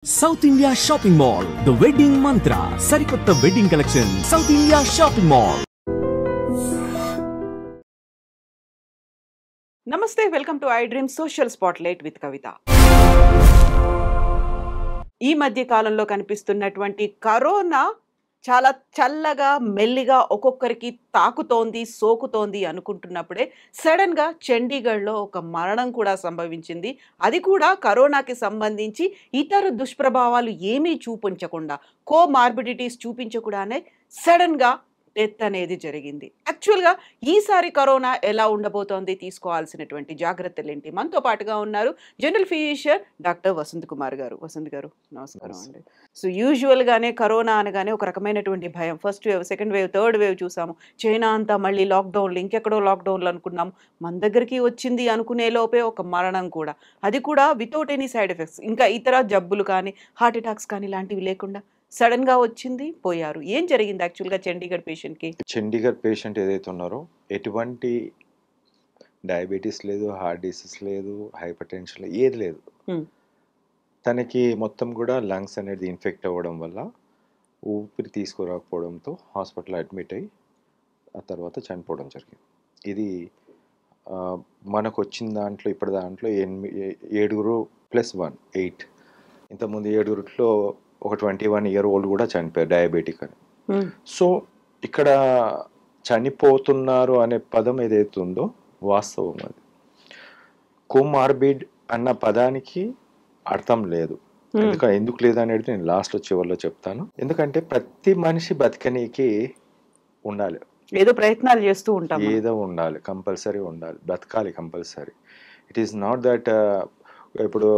South India Shopping Mall, The Wedding Mantra, Sarikotta Wedding Collection, South India Shopping Mall. Namaste, welcome to iDream Social Spotlight with Kavita. ఈ మధ్య కాలంలో కనిపిస్తున్నటువంటి corona చాలా చల్లగా మెల్లిగా ఒక్కొక్కరికి తాకుతోంది సోకుతోంది అనుకుంటున్నప్పుడే సడన్గా చండీగఢ్లో ఒక మరణం కూడా సంభవించింది. అది కూడా కరోనాకి సంబంధించి ఇతర దుష్ప్రభావాలు ఏమీ చూపించకుండా కోమార్బిడిటీస్ చూపించకుండానే సడన్గా డెత్ అనేది జరిగింది. యాక్చువల్గా ఈసారి కరోనా ఎలా ఉండబోతోంది, తీసుకోవాల్సినటువంటి జాగ్రత్తలు ఏంటి? మనతో పాటుగా ఉన్నారు general physician doctor Vasant Kumar గారు. వసంత్ గారు నమస్కారం అండి. సో యూజువల్గానే కరోనా అనగానే ఒక రకమైనటువంటి భయం. First wave, second wave, third wave చూసాము. చైనా అంతా మళ్ళీ లాక్డౌన్లు, ఇంకెక్కడో లాక్డౌన్లు అనుకున్నాము. మన దగ్గరికి వచ్చింది అనుకునే లోపే ఒక మరణం కూడా, అది కూడా వితౌట్ ఎనీ సైడ్ ఎఫెక్ట్స్. ఇంకా ఇతర జబ్బులు కానీ హార్ట్ అటాక్స్ కానీ ఇలాంటివి లేకుండా సడన్ గా వచ్చింది, పోయారు. ఏం జరిగింది యాక్చువల్గా చండీగఢ్ పేషెంట్ కి? చండీగఢ్ పేషెంట్ ఏదైతే ఉన్నారో ఎటువంటి డయాబెటీస్ లేదు, హార్ట్ డిసీజ్ లేదు, హైపర్ టెన్షన్ లేదు, ఏది లేదు. తనకి మొత్తం కూడా లంగ్స్ అనేది ఇన్ఫెక్ట్ అవ్వడం వల్ల ఊపిరి తీసుకురాకపోవడంతో హాస్పిటల్ అడ్మిట్ అయ్యి ఆ తర్వాత చనిపోవడం జరిగింది. ఇది మనకు వచ్చిన దాంట్లో ఇప్పటి దాంట్లో 7 + 1 8. ఇంతకుముందు 7 ఒక 21 year old కూడా చనిపోయారు డయాబెటిక్ అని. సో ఇక్కడ చనిపోతున్నారు అనే పదం ఏదైతే ఉందో వాస్తవం. అది కోమార్బిడ్ అన్న పదానికి అర్థం లేదు. ఎందుకు లేదు అనేది నేను లాస్ట్లో చివరిలో చెప్తాను. ఎందుకంటే ప్రతి మనిషి బతకనీకి ఉండాలి, ఏదో ప్రయత్నాలు చేస్తూ ఉంటాం, ఏదో ఉండాలి, కంపల్సరీ ఉండాలి, బతకాలి compulsory. It is not that ఇప్పుడు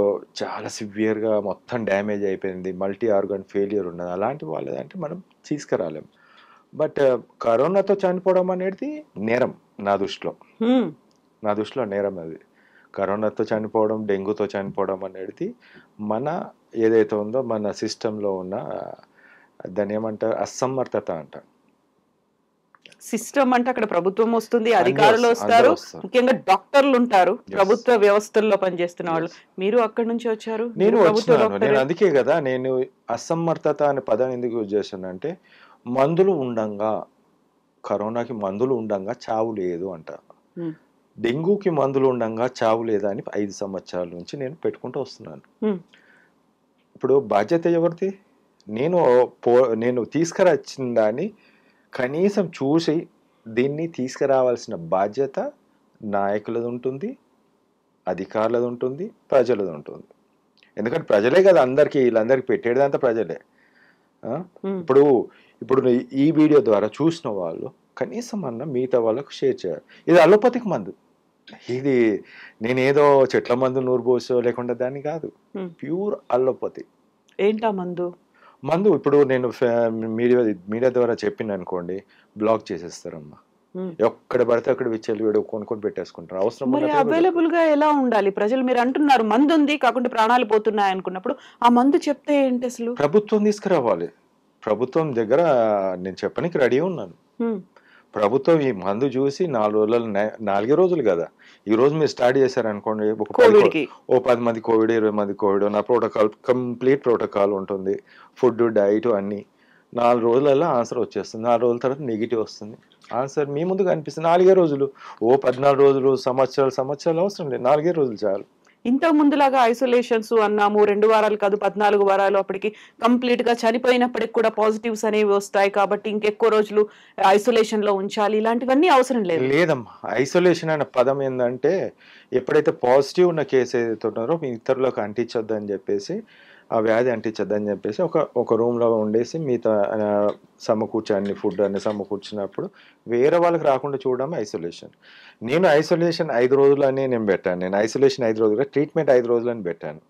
చాలా సివియర్గా మొత్తం డ్యామేజ్ అయిపోయింది, మల్టీ ఆర్గన్ ఫెయిల్యూర్ ఉన్నది, అలాంటి వాళ్ళదంటే మనం తీసుకురాలేం. బట్ కరోనాతో చనిపోవడం అనేది నేరం నా దృష్టిలో నేరం. అది కరోనాతో చనిపోవడం, డెంగ్యూతో చనిపోవడం అనేది మన ఏదైతే ఉందో మన సిస్టంలో ఉన్న దాన్ని ఏమంటారు, అసమర్థత అంటారు. సిస్టమ్ అంటే అక్కడ ప్రభుత్వం వస్తుంది, అధికారులు వస్తారు, ముఖ్యంగా డాక్టర్లు ఉంటారు, ప్రభుత్వ వ్యవస్థల్లో పనిచేస్తున్న వాళ్ళు. మీరు అక్కడి నుంచి వచ్చారు. నేను అందుకే కదా నేను అసమర్థత అనే పదాన్ని ఎందుకు యూజ్ చేస్తున్నా అంటే, మందులు ఉండంగా, కరోనాకి మందులు ఉండంగా చావు లేదు అంట, డెంగ్యూకి మందులు ఉండంగా చావు లేదా అని 5 సంవత్సరాల నుంచి నేను పెట్టుకుంటూ వస్తున్నాను. ఇప్పుడు బాధ్యత ఎవరిది? నేను తీసుకురచ్చిన దాన్ని కనీసం చూసి దీన్ని తీసుకురావాల్సిన బాధ్యత నాయకులది ఉంటుంది, అధికారులది ఉంటుంది, ప్రజలది ఉంటుంది. ఎందుకంటే ప్రజలే కదా అందరికీ, వీళ్ళందరికీ పెట్టేదంతా ప్రజలే. ఇప్పుడు ఈ వీడియో ద్వారా చూసిన వాళ్ళు కనీసం అన్న మిగతా వాళ్ళకు షేర్ చేయాలి. ఇది అలోపతిక్ మందు, ఇది నేనేదో చెట్ల మందు నూరుబోసో లేకుండా దాన్ని కాదు, ప్యూర్ అలోపతి. ఏంటా మందు? ఇప్పుడు నేను మీడియా ద్వారా చెప్పింది అనుకోండి, బ్లాక్ చేసేస్తారమ్మా. ఎక్కడ పడితే అక్కడ విచ్చలు కొనుక్కొని పెట్టేసుకుంటారు. అవసరం అవైలబుల్ గా ఎలా ఉండాలి ప్రజలు? మీరు అంటున్నారు మందు ఉంది కాకుండా ప్రాణాలు పోతున్నాయి అనుకున్నప్పుడు ఆ మందు చెప్తే ఏంటి అసలు? ప్రభుత్వం తీసుకురావాలి. ప్రభుత్వం దగ్గర నేను చెప్పడానికి రెడీ ఉన్నాను. ప్రభుత్వం ఈ మందు చూసి 4 రోజులు కదా, ఈ రోజు మీరు స్టార్ట్ చేశారనుకోండి, ఓ 10 మంది కోవిడ్, 20 మంది కోవిడ్, నా ప్రోటోకాల్ కంప్లీట్ ప్రోటోకాల్ ఉంటుంది, ఫుడ్, డైట్ అన్ని. 4 రోజులలో ఆన్సర్ వచ్చేస్తుంది. 4 రోజుల తర్వాత నెగిటివ్ వస్తుంది, ఆన్సర్ మీ ముందు కనిపిస్తుంది. 4 రోజులు, ఓ 14 రోజులు, సంవత్సరాలు అవసరం లేదు, 4 రోజులు చాలు. ఇంతకు ముందులాగా ఐసోలేషన్స్ అన్నాము, 2 వారాలు కాదు 14 వారాలు, అప్పటికి కంప్లీట్ గా చనిపోయినప్పటికి కూడా పాజిటివ్స్ అనేవి వస్తాయి కాబట్టి ఇంకెక్కువ రోజులు ఐసోలేషన్ లో ఉంచాలి, ఇలాంటివన్నీ అవసరం లేదమ్మా. ఐసోలేషన్ అనే పదం ఏంటంటే, ఎప్పుడైతే పాజిటివ్ ఉన్న కేసు ఏదైతే ఉన్నారో ఇతరులకు అంటించొద్దు అని చెప్పేసి, ఆ వ్యాధి అంటించొద్దని చెప్పేసి ఒక రూమ్లో ఉండేసి మిగతా సమకూర్చని ఫుడ్ అన్ని సమకూర్చినప్పుడు వేరే వాళ్ళకి రాకుండా చూడడం ఐసోలేషన్. నేను ఐసోలేషన్ 5 రోజులు అని నేను పెట్టాను. నేను ఐసోలేషన్ 5 రోజులు, ట్రీట్మెంట్ 5 రోజులు అని పెట్టాను.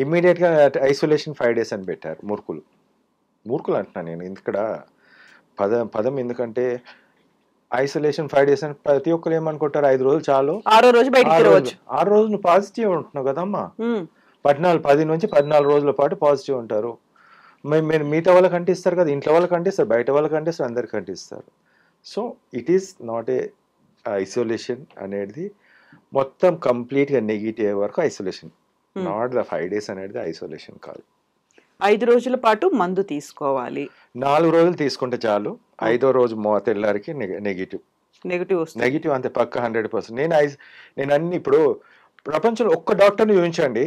ఇమ్మీడియట్గా ఐసోలేషన్ 5 days అని పెట్టారు. మూర్ఖులు అంటున్నాను నేను ఇక్కడ పదం. ఎందుకంటే ఐసోలేషన్ 5 days అని ప్రతి ఒక్కరు ఏమనుకుంటారు, 5 రోజులు చాలు, 6వ రోజు బయటికి రావచ్చు. 6 రోజులు నువ్వు పాజిటివ్ ఉంటున్నావు కదమ్మా. 10 నుంచి 14 రోజుల పాటు పాజిటివ్ ఉంటారు. మీరు మిగతా వాళ్ళకి అంటిస్తారు కదా, ఇంట్లో వాళ్ళకి అంటిస్తారు, బయట వాళ్ళకి అంటిస్తారు, అందరికి అంటిస్తారు. So it is not a isolation అనేది మొత్తం కంప్లీట్గా నెగిటివ్ వరకు ఐసోలేషన్, నాట్ ద 5 days అనేది ఐసోలేషన్ కాదు. 5 రోజుల పాటు మందు తీసుకోవాలి. 4 రోజులు తీసుకుంటే చాలు. 5వ రోజు తెల్లారికి నెగిటివ్. వస్తుంది. నెగిటివ్ అంతే పక్క 100%. నేను అన్ని ఇప్పుడు ప్రపంచంలో ఒక్క డాక్టర్ని చూపించండి,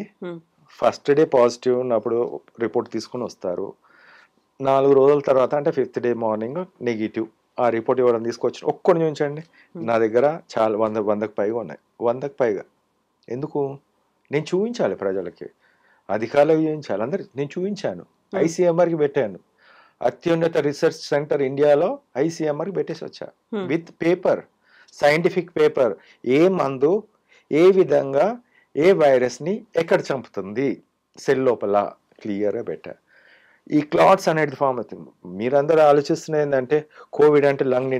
ఫస్ట్ డే పాజిటివ్ ఉన్నప్పుడు రిపోర్ట్ తీసుకుని వస్తారు. 4 రోజుల తర్వాత అంటే 5th డే మార్నింగ్ నెగిటివ్. ఆ రిపోర్ట్ ఇవ్వడం తీసుకొచ్చి ఒక్కడిని చూపించండి. నా దగ్గర చాలా 100కు పైగా ఉన్నాయి. 100కు పైగా. ఎందుకు? నేను చూపించాలి ప్రజలకి, అధికారులకు చూపించాలి, అందరికి నేను చూపించాను. ఐసీఎంఆర్కి పెట్టాను. అత్యున్నత రీసెర్చ్ సెంటర్ ఇండియాలో ఐసీఎంఆర్కి పెట్టేసి వచ్చా విత్ పేపర్, సైంటిఫిక్ పేపర్. ఏ మందు ఏ విధంగా ఏ వైరస్ని ఎక్కడ చంపుతుంది సెల్ లోపల క్లియర్గా పెట్టా. ఈ క్లాట్స్ అనేది ఫామ్ అవుతుంది. మీరందరూ ఆలోచిస్తున్న ఏంటంటే కోవిడ్ అంటే లంగ్ని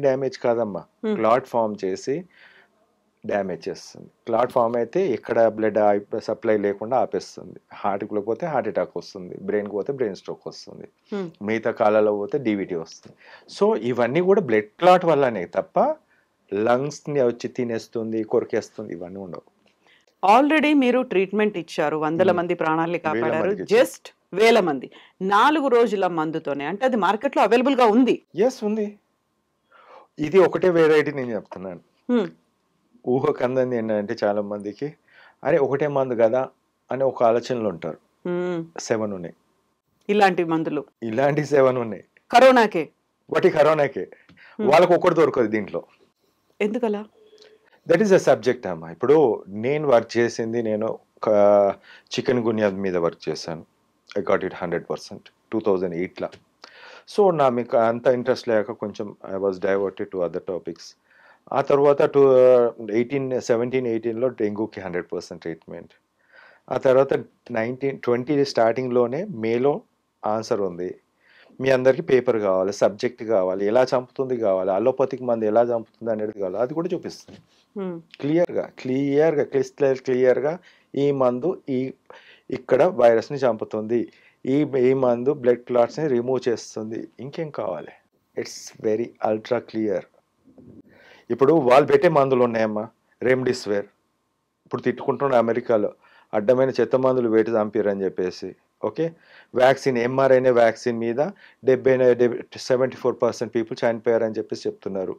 డ్యామేజ్ కాదమ్మా, క్లాట్ ఫామ్ చేసి డ్యామేజ్ చేస్తుంది. క్లాట్ ఫామ్ అయితే ఇక్కడ బ్లడ్ సప్లై లేకుండా ఆపేస్తుంది. హార్ట్కి పోతే హార్ట్ అటాక్ వస్తుంది, బ్రెయిన్కి పోతే బ్రెయిన్ స్ట్రోక్ వస్తుంది, మిగతా కాలాల్లో పోతే డీవీటీ వస్తుంది. సో ఇవన్నీ కూడా బ్లడ్ క్లాట్ వల్లనే తప్ప లంగ్స్ని వచ్చి తినేస్తుంది, కొరికేస్తుంది, ఇవన్నీ ఉండవు. ఆల్రెడీ మీరు ట్రీట్మెంట్ ఇచ్చారు, 100 మంది ప్రాణాలని కాపాడారు, జస్ట్ 1000 మంది 4 రోజుల మందుతోనే. అంటే అది మార్కెట్లో అవైలబుల్ గా ఉంది. ఎస్ ఉంది. ఇది ఒకటే వెరైటీ నేను చెప్తున్నాను. ఊహకు అందంది ఏంటంటే చాలా మందికి అరే ఒకటే మందు కదా అని ఒక ఆలోచనలు ఉంటారు. 7 ఉన్నాయి ఇలాంటి మందులు, ఇలాంటి 7 ఉన్నాయి కరోనాకే. కరోనాకే వాళ్ళకి ఒకటి దొరకదు దీంట్లో. ఎందుకలా? దట్ ఈస్ అ సబ్జెక్ట్ అమ్మా. ఇప్పుడు నేను వర్క్ చేసింది, నేను చికెన్ గున్యా మీద వర్క్ చేశాను. I got it 100% 2008లో. సో నా మీకు అంత ఇంట్రెస్ట్ లేక కొంచెం I was diverted to other topics. ఆ తర్వాత 17-18లో డెంగ్యూకి 100% ట్రీట్మెంట్. ఆ తర్వాత 1920 స్టార్టింగ్లోనే మేలో ఆన్సర్ ఉంది. మీ అందరికీ పేపర్ కావాలి, సబ్జెక్ట్ కావాలి, ఎలా చంపుతుంది కావాలి, అలోపతిక్ మందు ఎలా చంపుతుంది అనేది కావాలి, అది కూడా చూపిస్తుంది క్లియర్గా ఈ మందు ఇక్కడ వైరస్ని చంపుతుంది, ఈ మందు బ్లడ్ క్లాట్స్ని రిమూవ్ చేస్తుంది, ఇంకేం కావాలి? It's very ultra clear. ఇప్పుడు వాళ్ళు పెట్టే మందులు ఉన్నాయమ్మా, రెమ్డెసివిర్. ఇప్పుడు తిట్టుకుంటున్న అమెరికాలో అడ్డమైన చెత్త మందులు వేటి చంపారని చెప్పేసి. ఓకే, వ్యాక్సిన్ ఎంఆర్ఎన్ఏ వ్యాక్సిన్ మీద 74% పీపుల్ చనిపోయారని చెప్పేసి చెప్తున్నారు.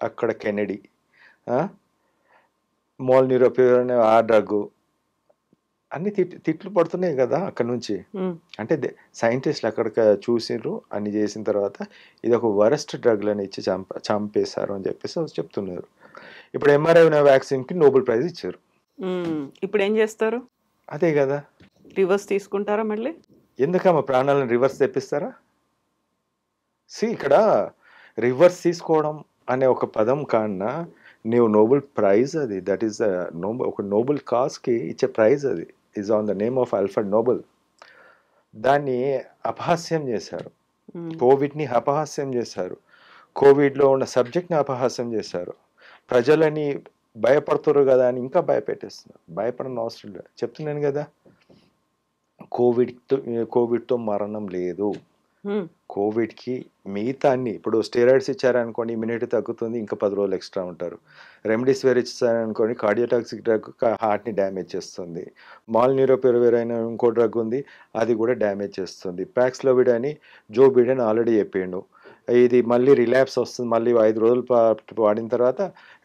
అక్కడ కెనడీ మోల్న్యూరోపివర్ అనే ఆ డ్రగ్ అన్ని తిట్లు పడుతున్నాయి కదా అక్కడ నుంచి. అంటే సైంటిస్టులు అక్కడికి చూసిర్రు, అన్ని చేసిన తర్వాత ఇది ఒక వరస్ట్ డ్రగ్లను ఇచ్చి చంపేశారు అని చెప్పేసి చెప్తున్నారు. ఇప్పుడు ఎంఆర్ఎన్ఏ వ్యాక్సిన్కి నోబెల్ ప్రైజ్ ఇచ్చారు. ఇప్పుడు ఏం చేస్తారు? అదే కదా, రివర్స్ తీసుకుంటారా మళ్ళీ? ఎందుకమ్మా ప్రాణాలను రివర్స్ తెప్పిస్తారా? ఇక్కడ రివర్స్ తీసుకోవడం అనే ఒక పదం కన్నా నీవు నోబెల్ ప్రైజ్ అది, దట్ ఈస్ ఒక నోబెల్ కాజ్కి ఇచ్చే ప్రైజ్ అది, is on the name of Alfred Nobel. దాన్ని అపహాస్యం చేశారు, కోవిడ్ని అపహాస్యం చేశారు, కోవిడ్లో ఉన్న సబ్జెక్ట్ని అపహాస్యం చేశారు. ప్రజలని భయపడుతున్నారు కదా అని ఇంకా భయపెట్టేస్తున్నారు. భయపడని అవసరం లేదు, చెప్తున్నాను కదా. కోవిడ్తో మరణం లేదు. కోవిడ్కి మిగతా అన్ని, ఇప్పుడు స్టెరాయిడ్స్ ఇచ్చారనుకోండి ఇమ్యూనిటీ తగ్గుతుంది, ఇంకా 10 రోజులు ఎక్స్ట్రా ఉంటారు. రెమ్డెసివిర్ ఇచ్చారనుకోండి కార్డియోటాక్సిక్ డ్రగ్ హార్ట్ని డ్యామేజ్ చేస్తుంది. మాల్న్యూరోపివర్ అయిన ఇంకో డ్రగ్ ఉంది, అది కూడా డ్యామేజ్ చేస్తుంది. ప్యాక్స్లోవిడ్ అని జో బిడెన్ ఆల్రెడీ చెప్పిండు, ఇది మళ్ళీ రిలాప్స్ వస్తుంది, మళ్ళీ 5 రోజులు వాడిన తర్వాత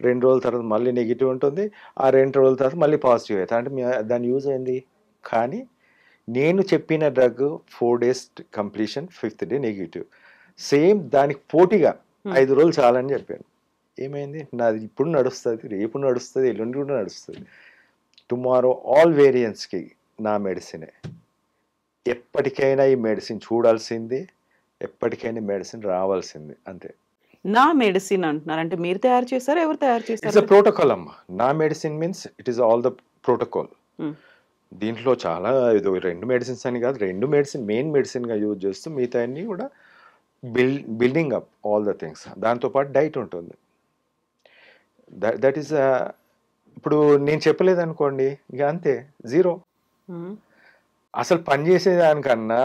2 రోజుల తర్వాత మళ్ళీ నెగిటివ్ ఉంటుంది, ఆ 2 రోజుల తర్వాత మళ్ళీ పాజిటివ్ అవుతుంది. అంటే దాని యూజ్ అయింది. కానీ నేను చెప్పిన drug 4 days completion, 5th day negative. Same దానికి పోటీగా 5 రోజులు చాలని చెప్పాను. ఏమైంది? నాది ఇప్పుడు నడుస్తుంది, రేపు నడుస్తుంది, ఎల్లుండి కూడా నడుస్తుంది. టుమారో ఆల్ వేరియంట్స్కి నా మెడిసినే. ఎప్పటికైనా ఈ మెడిసిన్ చూడాల్సింది, ఎప్పటికైనా మెడిసిన్ రావాల్సింది, అంతే. నా మెడిసిన్ అంటున్నారు అంటే మీరు తయారు చేశారా, ఎవరు తయారు చేశారు? ఇట్స్ అ ప్రోటోకాల్ అమ్మా. నా medicine means it is all the protocol. దీంట్లో చాలా ఇది 2 మెడిసిన్స్ అని కాదు, 2 మెడిసిన్ మెయిన్ మెడిసిన్గా యూజ్ చేస్తూ మిగతా అన్నీ కూడా building up all the things. దాంతోపాటు డైట్ ఉంటుంది. దట్ ఈస్ ఇప్పుడు నేను చెప్పలేదు అనుకోండి, ఇక అంతే, జీరో. అసలు పనిచేసేదానికన్నా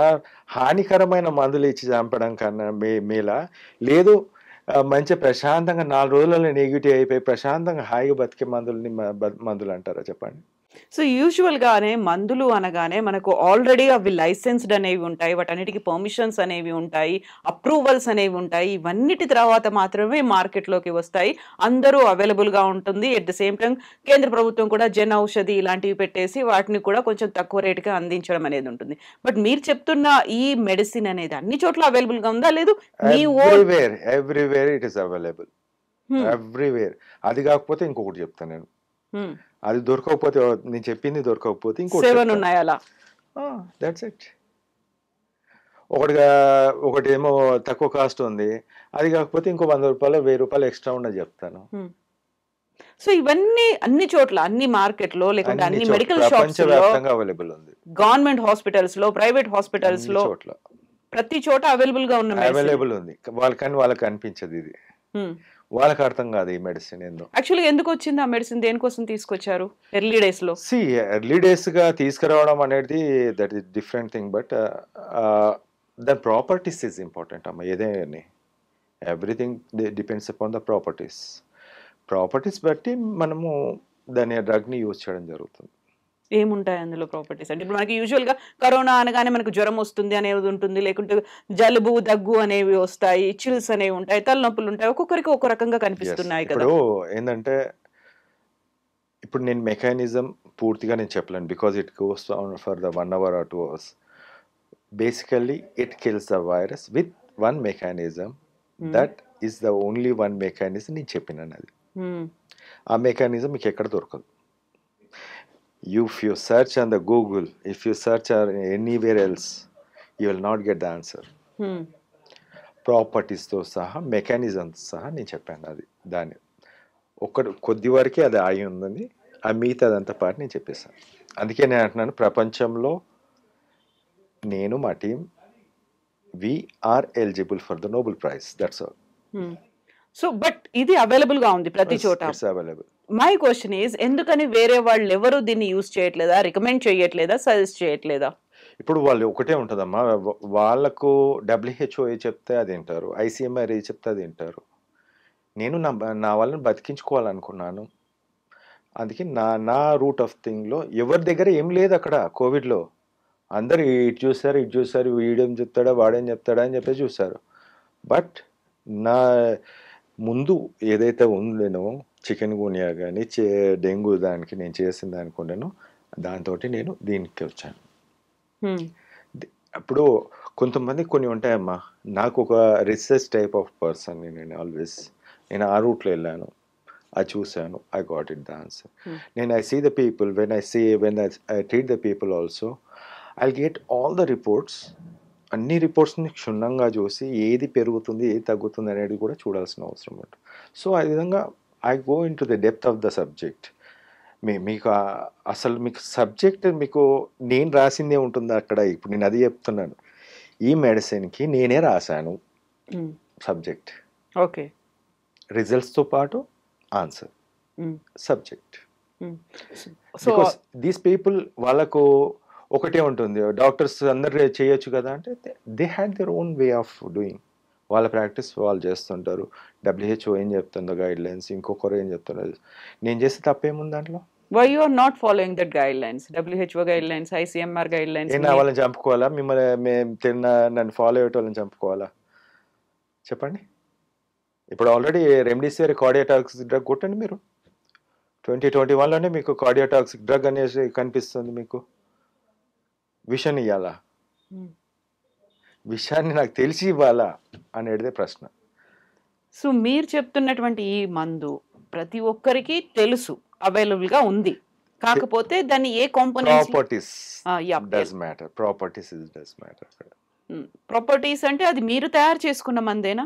హానికరమైన మందులు ఇచ్చి చంపడం కన్నా మేలా లేదు. మంచి ప్రశాంతంగా 4 రోజులలో నెగిటివ్ అయిపోయి ప్రశాంతంగా హాయిగా బతికే మందులు అంటారా చెప్పండి? సో యూజువల్‌గానే మందులు అనగానే మనకు ఆల్రెడీ అవి లైసెన్స్‌డ్ అనేవి ఉంటాయి. వాటన్నిటికి పర్మిషన్స్ అనేవి ఉంటాయి. అప్రూవల్స్ అనేవి ఉంటాయి. ఇవన్నిటి తర్వాత మాత్రమే మార్కెట్‌లోకి వస్తాయి. అందరూ అవైలబుల్‌గా ఉంటుంది. ఎట్ ద సేమ్ టైమ్ కేంద్ర ప్రభుత్వం కూడా జన్ ఔషధి ఇలాంటివి పెట్టేసి వాటిని కూడా కొంచెం తక్కువ రేట్‌కి అందించడం అనేది ఉంటుంది. బట్ మీరు చెప్తున్న ఈ మెడిసిన్ అనేది అన్ని చోట్ల అవైలబుల్‌గా ఉందా? లేదు మీ own everywhere it is available. Hmm. Everywhere. అది కాకపోతే ఇంకొకటి చెప్తాను నేను. హ్మ్. అది దొరకకపోతే నేను చెప్పింది దొరకకపోతే ఇంకోటి 7 చెప్తా. ఉన్నాయి అలా. That's it. ఒకటిగా ఒకటేమో తక్కువ కాస్ట్ ఉంది. అది కాకపోతే ఇంకో రూ. 100 రూ. 1000 ఎక్స్ట్రా ఉన్నది చెప్తాను. హ్మ్. సో ఇవన్నీ అన్ని చోట్ల, అన్ని మార్కెట్‌లో లేకుంటే అన్ని అన్ని చోట్ల మెడికల్ షాప్స్‌లో, ప్రపంచవ్యాప్తంగా అవైలబుల్ ఉంది. గవర్నమెంట్ హాస్పిటల్స్‌లో, ప్రైవేట్ అన్ని హాస్పిటల్స్‌లో చోట్ల ప్రతి చోట అవైలబుల్‌గా ఉన్న మెడిసిన్. అవైలబుల్ ఉంది. వాళ్ళకి అనిపించదు ఇది. హ్మ్. వాళ్ళకి అర్థం కాదు ఈ మెడిసిన్ ఏందో. యాక్చువల్లీ ఎందుకొచ్చింది ఆ మెడిసిన్? దేనికోసం తీసుకొచ్చారు ఎర్లీ డేస్‌లో? ఎర్లీ డేస్‌గా తీసుకురావడం అనేది that is different thing. But the properties is important అమ్మ. ఏదైనా everything depends upon the properties. Properties బట్టి మనము దాని డ్రగ్‌ని యూజ్ చేయడం జరుగుతుంది. ఏముంటాయి అందులో ప్రాపర్టీస్? అంటే ఇప్పుడు మనకి యూజువల్‌గా కరోనా అనగానే మనకు జ్వరం వస్తుంది అనేది ఉంటుంది. లేకుంటే జలుబు, దగ్గు అనేవి వస్తాయి. చిల్స్ అనేవి ఉంటాయి. తలనొప్పులు ఉంటాయి. ఒక్కొక్కరికి ఒక్కో రకంగా యెస్. కనిపిస్తున్నాయి కదా! ఇప్పుడు ఏందంటే ఇప్పుడు నేను మెకానిజం పూర్తిగా నేను చెప్పలేను. Because it goes on for the 1 hour or 2 hours. Basically it kills the virus with one mechanism. Hmm. That is the only one mechanism నేను చెప్పినాను అది. హ్మ్. ఆ మెకానిజం మీకు ఎక్కడ దొరకదు. If you search on the Google, if you search anywhere else, you will not get the answer. హ్మ్. ప్రాపర్టీస్తో సహా మెకానిజంతో సహా నేను చెప్పాను అది. దాన్ని కొద్ది వరకే అది ఆగి ఉందని, ఆ మిగతాదంతా పాటు నేను చెప్పేసాను. అందుకే నేను అంటున్నాను, ప్రపంచంలో నేను మా team we are eligible for the Nobel prize. That's all. Hmm. So but ఇది అవైలబుల్‌గా ఉంది ప్రతి చోట. It's available. My question is ఎందుకని వేరే వాళ్ళెవరు దీన్ని యూజ్ చేయట్లేదా? రికమెండ్ చేయట్లేదా? సజెస్ట్ చేయట్లేదా? ఇప్పుడు వాళ్ళు ఒకటే ఉంటుందమ్మా. వాళ్ళకు WHO ఏ చెప్తే అది వింటారు. ICMR ఏ చెప్తే అది వింటారు. నేను నా వాళ్ళని బతికించుకోవాలనుకున్నాను. అందుకే నా రూట్ ఆఫ్ థింగ్‌లో ఎవరి దగ్గర ఏం లేదు అక్కడ కోవిడ్‌లో. అందరూ ఇటు చూసారు, వీడేం చెప్తాడా, వాడేం చెప్తాడా అని చెప్పేసి చూసారు. బట్ నా ముందు ఏదైతే ఉందేనో చికెన్ గున్యా కానీ డెంగ్యూ దానికి నేను చేసిన దానికి ఉండేనో దాంతోటి నేను దీనికి వచ్చాను. హ్మ్. అప్పుడు కొంతమంది కొన్ని ఉంటాయమ్మా. నాకు ఒక రీసెర్చ్ టైప్ ఆఫ్ పర్సన్ నేను ఆల్వేస్. నేను ఆ రూట్లో వెళ్ళాను. అది చూశాను. I got it the answer. నేను I see the people when I treat the people also I get all the reports. అన్ని రిపోర్ట్స్ని క్షుణ్ణంగా చూసి ఏది పెరుగుతుంది, ఏది తగ్గుతుంది అనేది కూడా చూడాల్సిన అవసరం ఉంటుంది. సో ఆ విధంగా I go in to the depth of the subject. మీకు అసలు మీకు సబ్జెక్ట్ మీకు నేను రాసిందే ఉంటుంది అక్కడ. ఇప్పుడు నేను అది చెప్తున్నాను. ఈ మెడిసిన్కి నేనే రాశాను హ్మ్. సబ్జెక్ట్. ఓకే. రిజల్ట్స్తో పాటు ఆన్సర్ హ్మ్. సబ్జెక్ట్. హ్మ్. సో బికాస్ దీస్ పీపుల్ వాళ్ళకు ఒకటే ఉంటుంది. డాక్టర్స్ అందరు చేయొచ్చు కదా అంటే they had their own way of doing. వాళ్ళ ప్రాక్టీస్ వాళ్ళు చేస్తుంటారు. WHO ఏం చెప్తుందో గైడ్లైన్స్, ఇంకొకరు ఏం చెప్తున్నారు. నేను చేస్తే తప్పేముంది దాంట్లో? Why you are not following that guidelines? WHO guidelines, ICMR guidelines నేను వాళ్ళని చంపుకోవాలా? మిమ్మల్ని నన్ను ఫాలో అయ్యేటోళ్ళని చంపుకోవాలా? చెప్పండి. ఇప్పుడు ఆల్రెడీ రెమ్డెసివిర్ కార్డియోటాక్సిక్ డ్రగ్ కొట్టండి మీరు. 2021లోనే మీకు కార్డియోటాక్సిక్ డ్రగ్ అనేసి కనిపిస్తుంది మీకు. విషన్ ఇవ్వాలా? హ్మ్. విషయాన్ని నాకు తెలిసి ఇవ్వాలా అనేదే ప్రశ్న. సో మీరు చెప్తున్నటువంటి ఈ మందు ప్రతి ఒక్కరికి తెలుసు అవైలబుల్‌గా ఉంది. కాకపోతే దాన్ని ఏ components properties yeah! Does matter. Does matter అక్కడ. ప్రాపర్టీస్ అంటే అది మీరు తయారు చేసుకున్న మందేనా?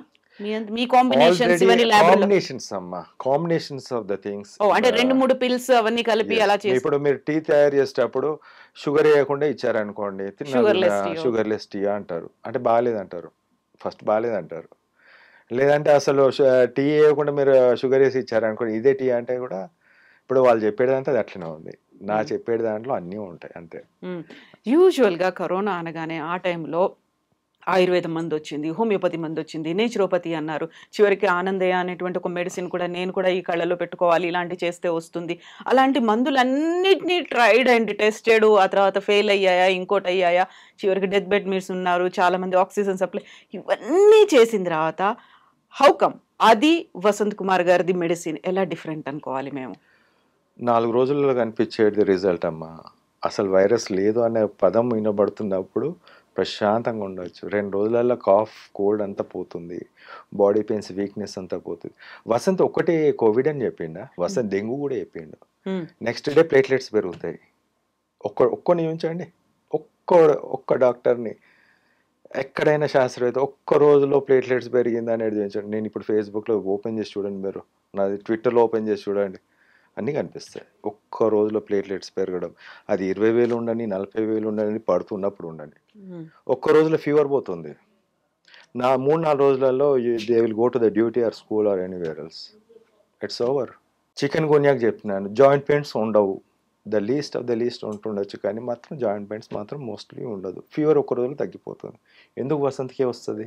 మీ కాంబినేషన్స్ ఆల్రెడీ ఇవన్నీ ల్యాబ్‌లో. కాంబినేషన్స్ అమ్మా. Combinations of the things. Oh! అంటే 2, 3 పిల్స్ అవన్నీ కలిపి అలా చేసి ఇప్పుడు మీరు టీ తయారు చేసేటప్పుడు షుగర్ వేయకుండా ఇచ్చారనుకోండి, షుగర్‌లెస్ టీ. షుగర్లెస్ టీ అంటారు. అంటే బాగాలేదంటారు. ఫస్ట్ బాగాలేదంటారు. లేదంటే అసలు టీ వేయకుండా మీరు షుగర్ వేసి ఇచ్చారనుకోండి, ఇదే టీ అంటే కూడా ఇప్పుడు వాళ్ళు చెప్పేదంతా అది అట్లనే ఉంది. నా చెప్పేది దాంట్లో అన్నీ ఉంటాయి అంతే. యూజువల్‌గా కరోనా అనగానే ఆ టైంలో ఆయుర్వేదం మందు వచ్చింది, హోమియోపతి మందు వచ్చింది, నేచురోపతి అన్నారు. చివరికి ఆనందయ్య అనేటువంటి ఒక మెడిసిన్ కూడా నేను కూడా ఈ కళ్ళలో పెట్టుకోవాలి, ఇలాంటివి చేస్తే వస్తుంది. అలాంటి మందులన్నిటిని ట్రైడ్ అండ్ టెస్టెడ్, ఆ తర్వాత ఫెయిల్ అయ్యాయా, ఇంకోటి అయ్యాయా, చివరికి డెత్ బెడ్ మీర్స్ ఉన్నారు, చాలామంది ఆక్సిజన్ సప్లై, ఇవన్నీ చేసిన తర్వాత హౌ కమ్ అది వసంత్ కుమార్ గారిది మెడిసిన్ ఎలా డిఫరెంట్ అనుకోవాలి మేము? 4 రోజుల్లో కనిపించేది రిజల్ట్ అమ్మా. అసలు వైరస్ లేదు అనే పదం వినబడుతున్నప్పుడు ప్రశాంతంగా ఉండొచ్చు. 2 రోజులలో కాఫ్, కోల్డ్ అంతా పోతుంది, బాడీ పెయిన్స్, వీక్నెస్ అంతా పోతుంది. వసంత్ ఒక్కటే కోవిడ్ అని చెప్పిండా? వసంత్ డెంగ్యూ కూడా చెప్పిండు. నెక్స్ట్ డే ప్లేట్లెట్స్ పెరుగుతాయి. ఒక్కని ఉంచండి, ఒక్క డాక్టర్ని, ఎక్కడైనా శాస్త్రవేత్త ఒక్క రోజులో ప్లేట్లెట్స్ పెరిగింది అనేది చూపించండి. నేను ఇప్పుడు ఫేస్బుక్లో ఓపెన్ చేసి చూడండి, మీరు నాది ట్విట్టర్లో ఓపెన్ చేసి చూడండి, అన్నీ కనిపిస్తాయి. ఒక్క రోజులో ప్లేట్లెట్స్ పెరగడం, అది 20,000 ఉండని, 40,000 ఉండని, పడుతున్నప్పుడు ఉండండి. ఒక్క రోజులో ఫీవర్ పోతుంది. 3-4 రోజులలో they will go to the duty or school or anywhere else. It's over. చికెన్ గున్యాకి చెప్తున్నాను, జాయింట్ పెయిన్స్ ఉండవు. The least of the least ఉంటుండొచ్చు, కానీ మాత్రం జాయింట్ పెయిన్స్ మాత్రం మోస్ట్లీ ఉండదు. ఫీవర్ ఒక్క రోజులో తగ్గిపోతుంది. ఎందుకు వసంతకే వస్తుంది?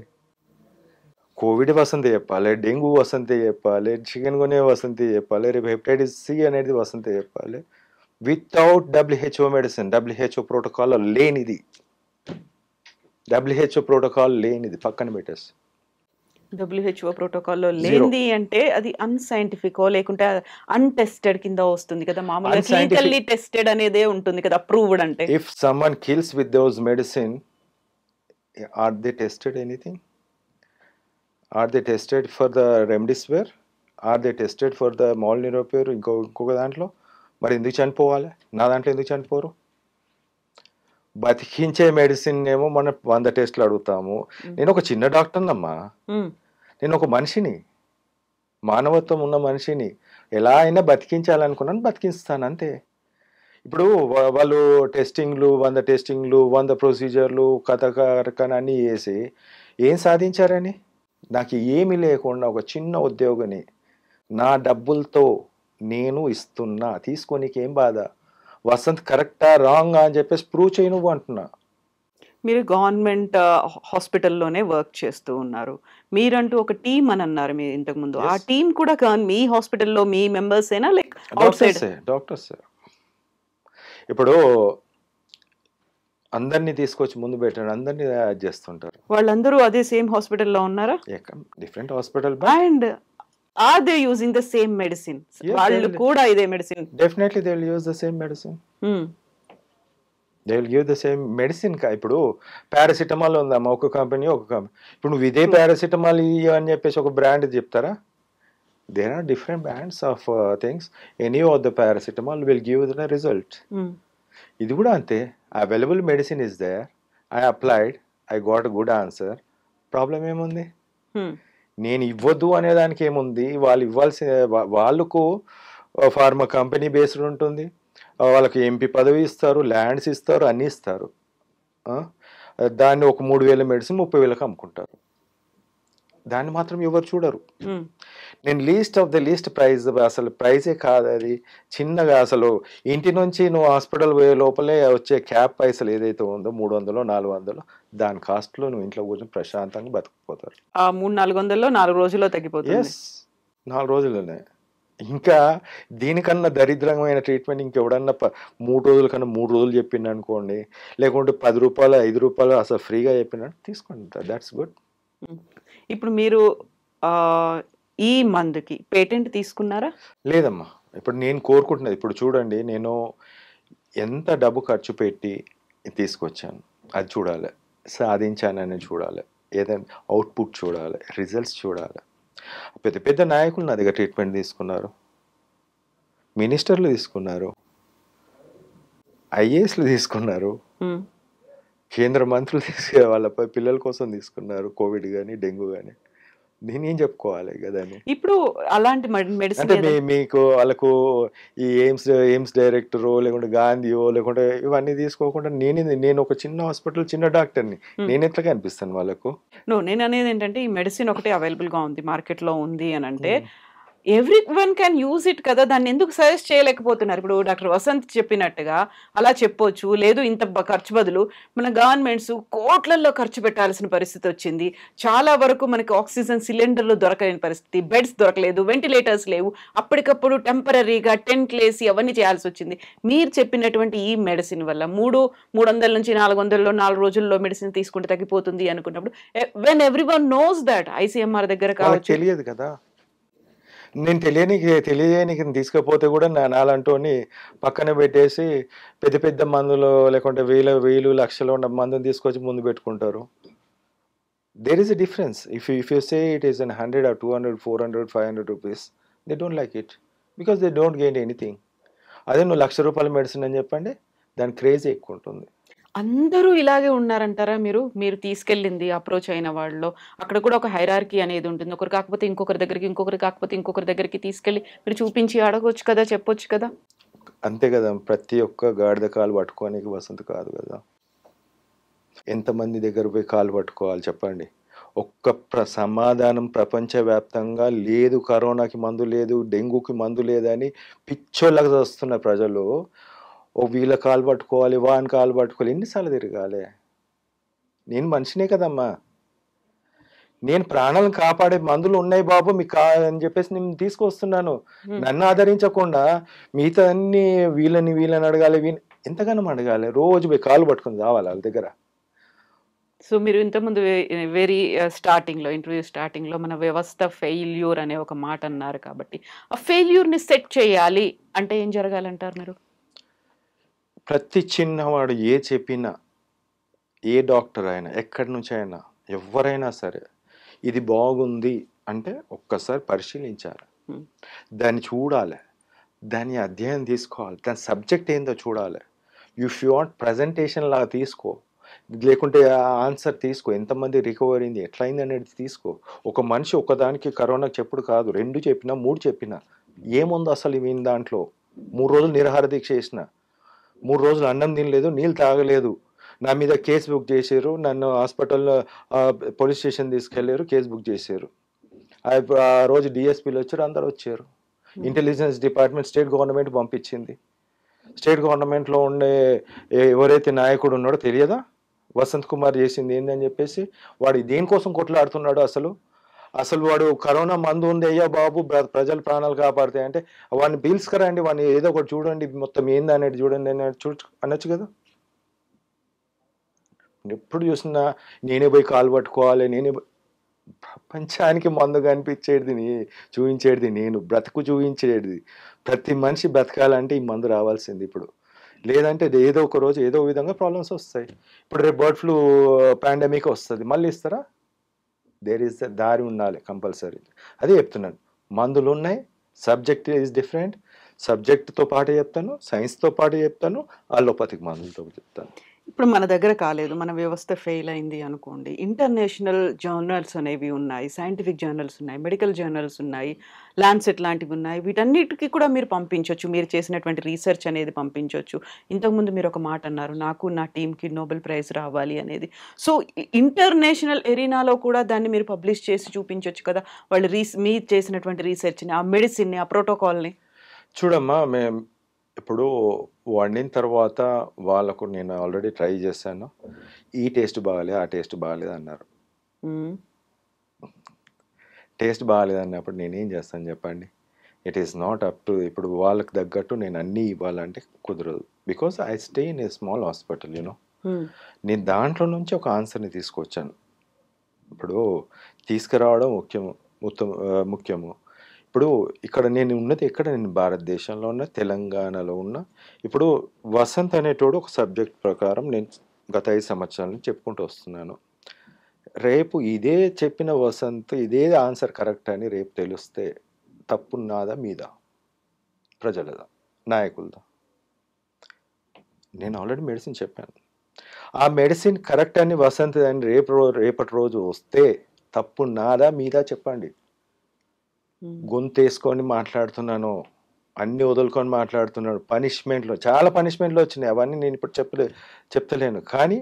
కోవిడ్ వసంతే చెప్పాలి, డెంగ్యూ వసంతే చెప్పాలి, చికెన్ గున్యా వసంతే చెప్పాలి, రేపు హెపటైటిస్ సి అనేది వసంతే చెప్పాలి. Without WHO medicine, WHO protocol లేనిది, WHO ప్రోటోకాల్ లేనిది పక్కన పెట్టేసి. WHO ప్రోటోకాల్లో లేనిది అంటే అది అన్సైంటిఫిక్ లేకుంటే అన్టెస్టెడ్ కింద వస్తుంది కదా? మామూలుగా క్లినికల్లీ టెస్టెడ్ అనేదే ఉంటుంది కదా, అప్రూవ్డ్ అంటే. If someone kills with those medicine, are they tested anything? Are they tested for the remdesivir? Are they tested for the molnupiravir? ఇంకొక దాంట్లో మరి ఎందుకు చనిపోవాలి? నా దాంట్లో ఎందుకు చనిపోరు? బతికించే మెడిసిన్ ఏమో మనం 100 టెస్టులు అడుగుతాము. నేను ఒక చిన్న డాక్టర్నమ్మా, నేను ఒక మనిషిని, మానవత్వం ఉన్న మనిషిని. ఎలా అయినా బతికించాలనుకున్నాను, బతికిస్తాను అంతే. ఇప్పుడు వాళ్ళు టెస్టింగ్లు, 100 టెస్టింగ్లు, 100 ప్రొసీజర్లు, కథకరకని అన్నీ చేసి ఏం సాధించారని? నాకు ఏమీ లేకుండా ఒక చిన్న ఉద్యోగిని నా డబ్బులతో నేను ఇస్తున్నా, తీసుకోనికి ఏం బాధ? వసంత్ కరెక్టా రాంగా అని చెప్పేసి ప్రూవ్ చేయి నువ్వు అంటున్నా. మీరు గవర్నమెంట్ హాస్పిటల్లోనే వర్క్ చేస్తూ ఉన్నారు, మీరంటూ ఒక టీం అని అన్నారు మీరు ఇంతకుముందు. ఆ టీం కూడా మీ హాస్పిటల్లో మీ మెంబర్స్ ఏనా, లైక్ అవుట్ సైడ్? డాక్టర్స్. ఇప్పుడు అందరినీ తీసుకొచ్చి ముందు పెట్టండి, అందరినీ యాడ్ చేస్తుంటారు. వాళ్ళందరూ అదే సేమ్ హాస్పిటల్లో ఉన్నారా? Different hospital. And are they using the same medicine? వాళ్ళు కూడా ఇదే medicine? Definitely they will use the same medicine. They will give the same medicine. ఇప్పుడు పారాసిటమాల్ ఉందమ్మా, ఒక కంపెనీ. ఇప్పుడు నువ్వు ఇదే పారాసిటమాల్ అని చెప్పేసి ఒక బ్రాండ్ చెప్తారా? There are different brands of things. Any of the paracetamol will give the result. ఇది కూడా అంతే. Available medicine is there, I applied, I got a good answer. Problem ఏముంది? నేను ఇవ్వద్దు అనేదానికి ఏముంది? వాళ్ళు ఇవ్వాల్సిన, వాళ్ళకు ఫార్మా కంపెనీ బేస్డ్ ఉంటుంది, వాళ్ళకి ఎంపీ పదవి ఇస్తారు, ల్యాండ్స్ ఇస్తారు, అన్నీ ఇస్తారు. దాన్ని ఒక 3,000 మెడిసిన్ 30,000కి అమ్ముకుంటారు. దాన్ని మాత్రం ఎవరు చూడరు. నేను least of the least prize, అసలు ప్రైజే కాదు అది, చిన్నగా. అసలు ఇంటి నుంచి నువ్వు హాస్పిటల్ పోయే లోపలే వచ్చే క్యాబ్ పైసలు ఏదైతే ఉందో 300, 400, దాని కాస్ట్లో నువ్వు ఇంట్లో కూర్చొని ప్రశాంతంగా బతికిపోతారు. ఆ 300-400 4 రోజుల్లో తగ్గిపోతుంది. 4 రోజుల్లోనే. ఇంకా దీనికన్నా దరిద్రమైన ట్రీట్మెంట్ ఇంకెవడన్నా 3 రోజుల కన్నా 3 రోజులు చెప్పిండు అనుకోండి, లేకుంటే 10 రూపాయలు 5 రూపాయలు అసలు ఫ్రీగా చెప్పినట్టు తీసుకుంటారు. That's good. ఇప్పుడు మీరు ఈ మందుకి పేటెంట్ తీసుకున్నారా? లేదమ్మా. ఇప్పుడు నేను కోరుకుంటున్నది, ఇప్పుడు చూడండి, నేను ఎంత డబ్బు ఖర్చు పెట్టి తీసుకొచ్చాను అది చూడాలి, సాధించానని చూడాలి, ఏదైనా అవుట్పుట్ చూడాలి, రిజల్ట్స్ చూడాలి. పెద్ద పెద్ద నాయకులు నా దగ్గర ట్రీట్మెంట్ తీసుకున్నారు, మినిస్టర్లు తీసుకున్నారు, ఐఏఎస్లు తీసుకున్నారు, కేంద్ర మంత్రులు వాళ్ళ పిల్లల కోసం తీసుకున్నారు, కోవిడ్ కానీ డెంగ్యూ కానీ. నేనేం చెప్పుకోవాలి కదా. ఇప్పుడు అలాంటి మెడిసిన్ అంటే మీకు వాళ్ళకు ఈ ఎయిమ్స్ డైరెక్టరో లేకుంటే గాంధీయో లేకుంటే ఇవన్నీ తీసుకోకుండా నేను ఒక చిన్న హాస్పిటల్, చిన్న డాక్టర్ని, నేను ఎట్లా కనిపిస్తాను వాళ్ళకు? నేను అనేది ఏంటంటే, ఈ మెడిసిన్ ఒకటి అవైలబుల్గా ఉంది, మార్కెట్లో ఉంది అని అంటే, ఎవ్రీవన్ క్యాన్ యూజ్ ఇట్ కదా! దాన్నెందుకు సజెస్ట్ చేయలేకపోతున్నారు? ఇప్పుడు డాక్టర్ వసంత్ చెప్పినట్టుగా అలా చెప్పొచ్చు. లేదు ఇంత ఖర్చు బదులు మన గవర్నమెంట్స్ కోట్లల్లో ఖర్చు పెట్టాల్సిన పరిస్థితొచ్చింది. చాలా వరకు మనకి ఆక్సిజన్ సిలిండర్‌లు దొరకలేని పరిస్థితి. బెడ్స్ దొరకలేదు. వెంటిలేటర్స్ లేవు. అప్పటికప్పుడు టెంపరరీగా టెంట్‌లేసి అవన్నీ చేయాల్సొచ్చింది. మీరు చెప్పినటువంటి ఈ మెడిసిన్ వల్ల 300-400లో 4 రోజుల్లో మెడిసిన్ తీసుకుంటే తగ్గిపోతుంది అనుకున్నప్పుడు when everyone knows that ICMR దగ్గర వాళ్ళకి కావచ్చు. తెలియదు కదా! నేను తెలియనీకి తీసుకపోతే కూడా నాలాంటోని పక్కన పెట్టేసి పెద్ద పెద్ద మందులు లేకుంటే వేలు లక్షలు ఉన్న మందుని తీసుకొచ్చి ముందు పెట్టుకుంటారు. There is a difference. If you say it is 100 or 200, 400, 500 rupees, they don't like it because they don't gain anything. అదే నువ్వు ₹1,00,000 మెడిసిన్ అని చెప్పండి, దాని క్రేజ్ ఎక్కువ ఉంటుంది. అందరూ ఇలాగే ఉన్నారంటారా మీరు? మీరు తీసుకెళ్ళింది అప్రోచ్ అయిన వాళ్ళలో. అక్కడ కూడా ఒక హైరార్కీ అనేది ఉంటుంది. ఒకరు కాకపోతే ఇంకొకరి దగ్గరికి, ఇంకొకరు కాకపోతే ఇంకొకరి దగ్గరికి తీసుకెళ్ళి మీరు చూపించి అడగొచ్చు కదా! చెప్పొచ్చు కదా! అంతే కదా, ప్రతి ఒక్క గాడిద కాలు పట్టుకోనికి వసంత కాదు కదా. ఎంతమంది దగ్గర పోయి కాలు పట్టుకోవాలి చెప్పండి. ఒక్క సమాధానం ప్రపంచవ్యాప్తంగా లేదు, కరోనాకి మందు లేదు, డెంగ్యూకి మందు లేదని పిచ్చోళ్ళగా వస్తున్న ప్రజలు ఓ వీళ్ళ కాలు పట్టుకోవాలి, వాని కాలు పట్టుకోవాలి, ఎన్నిసార్లు తిరగాలి? నేను మనిషినే కదమ్మా. నేను ప్రాణాలను కాపాడే మందులు ఉన్నాయి బాబు మీకు అని చెప్పేసి నేను తీసుకొస్తున్నాను. నన్ను ఆదరించకుండా మిగతా అన్ని వీళ్ళని అడగాలి, ఎంతగానో అడగాలి. రోజు పోయి కాలు పట్టుకుని రావాలి వాళ్ళ దగ్గర. సో, మీరు ఇంతకుముందు స్టార్టింగ్‌లో ఇంటర్వ్యూ స్టార్టింగ్‌లో మన వ్యవస్థ ఫెయిల్యూర్ అనే ఒక మాట అన్నారు కాబట్టి, ఆ ఫెయిల్యూర్‌ని సెట్ చేయాలి అంటే ఏం జరగాలంటారు మీరు? ప్రతి చిన్నవాడు చెప్పినా, ఏ డాక్టర్ అయినా, ఎక్కడి నుంచి అయినా, ఎవరైనా సరే ఇది బాగుంది అంటే ఒక్కసారి పరిశీలించాలి, దాన్ని చూడాలి, దాన్ని అధ్యయనం తీసుకోవాలి, దాని సబ్జెక్ట్ ఏందో చూడాలి. ఇఫ్ యూ వాంట్ ప్రజెంటేషన్ లాగా తీసుకో, లేకుంటే ఆన్సర్ తీసుకో, ఎంతమంది రికవర్ అయింది, ఎట్లయింది అనేది తీసుకో. ఒక మనిషి ఒకదానికి కరోనాకి చెప్పుడు కాదు, 2 చెప్పినా 3 చెప్పినా ఏముందో అసలు ఈయన దాంట్లో. 3 రోజులు నిరాహార దీక్ష చేసిన, 3 రోజులు అన్నం తినలేదు, నీళ్ళు తాగలేదు, నా మీద కేసు బుక్ చేశారు, నన్ను హాస్పిటల్లో పోలీస్ స్టేషన్ తీసుకెళ్లారు, కేసు బుక్ చేశారు. ఆ రోజు డిఎస్పీలు వచ్చారు, అందరు వచ్చారు. ఇంటెలిజెన్స్ డిపార్ట్మెంట్ స్టేట్ గవర్నమెంట్ పంపించింది. స్టేట్ గవర్నమెంట్లో ఉండే ఎవరైతే నాయకుడు ఉన్నాడో తెలియదా వసంత్ కుమార్ చేసింది ఏందని చెప్పేసి? వాడు దేనికోసం కొట్లాడుతున్నాడు అసలు వాడు కరోనా మందు ఉంది అయ్యా బాబు, ప్రజల ప్రాణాలు కాపాడుతాయి అంటే వాడిని పీల్చుకరండి, వాడిని ఏదో ఒకటి చూడండి, మొత్తం ఏంది అనేది చూడండి అని అనొచ్చు కదా. ఎప్పుడు చూసినా నేనే పోయి కాలు పట్టుకోవాలి, ప్రపంచానికి మందు కనిపించేది చూపించేది నేను, బ్రతుకు చూపించేది. ప్రతి మనిషి బ్రతకాలంటే ఈ మందు రావాల్సింది ఇప్పుడు. లేదంటే ఏదో ఒక రోజు ఏదో విధంగా ప్రాబ్లమ్స్ వస్తాయి. ఇప్పుడు రేపు బర్డ్ ఫ్లూ పాండమిక్ వస్తుంది, మళ్ళీ ఇస్తారా? దేర్ ఈస్ దారి ఉండాలి కంపల్సరీ. అదే చెప్తున్నాను, మందులు ఉన్నాయి, సబ్జెక్ట్ ఈజ్ డిఫరెంట్. సబ్జెక్ట్తో పాటు చెప్తాను, సైన్స్తో పాటు చెప్తాను, అలోపతిక్ మందులతో చెప్తాను. ఇప్పుడు మన దగ్గర కాలేదు, మన వ్యవస్థ ఫెయిల్ అయింది అనుకోండి, ఇంటర్నేషనల్ జర్నల్స్ అనేవి ఉన్నాయి, సైంటిఫిక్ జర్నల్స్ ఉన్నాయి, మెడికల్ జర్నల్స్ ఉన్నాయి, ల్యాన్సెట్ లాంటివి ఉన్నాయి. వీటన్నిటికీ కూడా మీరు పంపించవచ్చు, మీరు చేసినటువంటి రీసెర్చ్ అనేది పంపించవచ్చు. ఇంతకుముందు మీరు ఒక మాట అన్నారు, నాకు నా టీంకి నోబెల్ ప్రైజ్ రావాలి అనేది. సో ఇంటర్నేషనల్ ఎరీనాలో కూడా దాన్ని మీరు పబ్లిష్ చేసి చూపించవచ్చు కదా, వాళ్ళు మీరు చేసినటువంటి రీసెర్చ్ని, ఆ మెడిసిన్ని, ఆ ప్రోటోకాల్ని. చూడమ్మా, మేము ఇప్పుడు వండిన తర్వాత వాళ్ళకు నేను ఆల్రెడీ ట్రై చేశాను, ఈ టేస్ట్ బాగాలేదు, ఆ టేస్ట్ బాగాలేదు అన్నారు. టేస్ట్ బాగాలేదు అన్నప్పుడు నేనేం చేస్తాను చెప్పండి? It is not up to, ఇప్పుడు వాళ్ళకి తగ్గట్టు నేను అన్నీ ఇవ్వాలంటే కుదరదు. Because I stay in a small hospital, నేను దాంట్లో నుంచి ఒక ఆన్సర్ని తీసుకొచ్చాను. ఇప్పుడు తీసుకురావడం ముఖ్యము. ఇప్పుడు ఇక్కడ నేను ఉన్నది ఎక్కడ? నేను భారతదేశంలో ఉన్న, తెలంగాణలో ఉన్న. ఇప్పుడు వసంత్ అనేటోడు ఒక సబ్జెక్ట్ ప్రకారం నేను గత 5 సంవత్సరాల నుంచి చెప్పుకుంటూ వస్తున్నాను. రేపు ఇదే చెప్పిన వసంత్ ఇదే ఆన్సర్ కరెక్ట్ అని రేపు తెలిస్తే తప్పు నాదా మీదా? ప్రజలదా? నాయకులదా? నేను ఆల్రెడీ మెడిసిన్ చెప్పాను. ఆ మెడిసిన్ కరెక్ట్ అని వసంత్ అని రేపటి రోజు వస్తే తప్పు నాదా మీదా చెప్పండి. గొంతేసుకొని మాట్లాడుతున్నాను, అన్ని వదులుకొని మాట్లాడుతున్నాడు. చాలా పనిష్మెంట్లు వచ్చినాయి, అవన్నీ నేను ఇప్పుడు చెప్తలేను. కానీ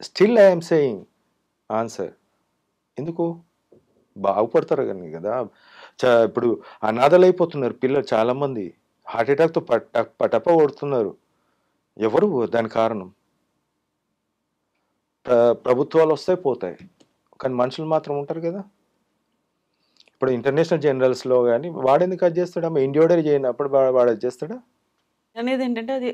స్టిల్ ఐఎమ్ సేయింగ్ ఆన్సర్. ఎందుకు? బాగుపడతారు కానీ కదా. ఇప్పుడు అనాథలు అయిపోతున్నారు పిల్లలు చాలా మంది, హార్ట్ అటాక్తో పటప కొడుతున్నారు. ఎవరు దాని కారణం? ప్రభుత్వాలు వస్తాయి పోతాయి, కానీ మనుషులు మాత్రం ఉంటారు కదా. ఇప్పుడు ఇంటర్నేషనల్ జనరల్స్లో కానీ వాడెందుకు అది చేస్తాడమ్మా? ఇండివిడల్ చేయనప్పుడు వాడు అది చేస్తాడా అనేది ఏంటంటే అది